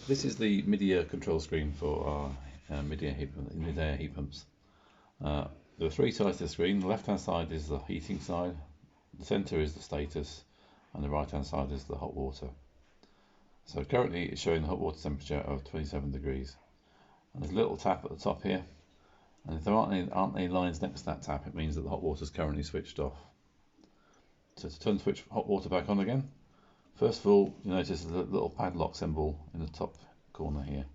This is the Midea control screen for our Midea heat pumps. There are three sides to the screen. The left hand side is the heating side, the centre is the status, and the right hand side is the hot water. So currently it's showing the hot water temperature of 27 degrees. And there's a little tap at the top here, and if there aren't any lines next to that tap, it means that the hot water is currently switched off. So to turn the switch hot water back on again, first of all, you notice the little padlock symbol in the top corner here.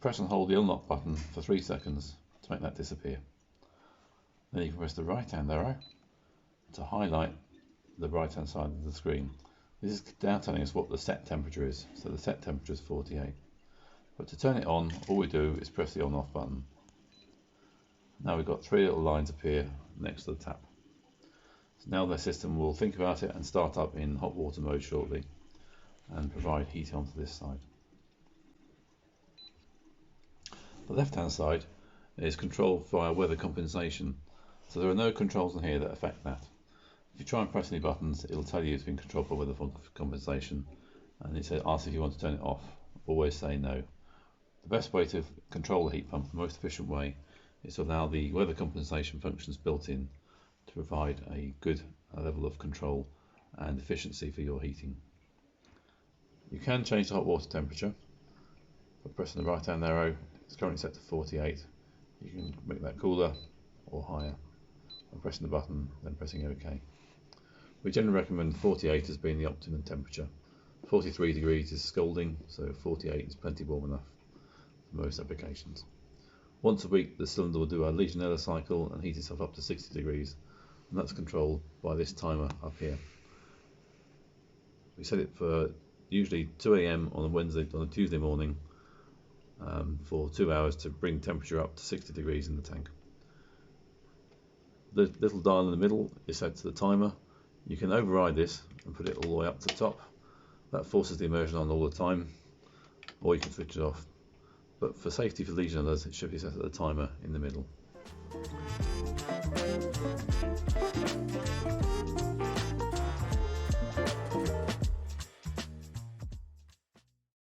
Press and hold the unlock button for 3 seconds to make that disappear. Then you can press the right hand arrow to highlight the right hand side of the screen. This is now telling us what the set temperature is, so the set temperature is 48. But to turn it on, all we do is press the on off button. Now we've got 3 little lines appear next to the tap. So now the system will think about it and start up in hot water mode shortly and provide heat onto this side. The left hand side is controlled via weather compensation, so there are no controls in here that affect that. If you try and press any buttons, it'll tell you it's been controlled by weather compensation, and it asks if you want to turn it off. Always say no. The best way to control the heat pump, the most efficient way, is to allow the weather compensation functions built in to provide a good level of control and efficiency for your heating. You can change the hot water temperature by pressing the right hand arrow. It's currently set to 48. You can make that cooler or higher by pressing the button, then pressing OK. We generally recommend 48 as being the optimum temperature. 43 degrees is scalding, so 48 is plenty warm enough for most applications. Once a week the cylinder will do a Legionella cycle and heat itself up to 60 degrees, and that's controlled by this timer up here. We set it for usually 2 AM on a Tuesday morning for 2 hours to bring temperature up to 60 degrees in the tank. The little dial in the middle is set to the timer. You can override this and put it all the way up to the top. That forces the immersion on all the time, or you can switch it off. But for safety for Legionellas, it should be set at the timer in the middle.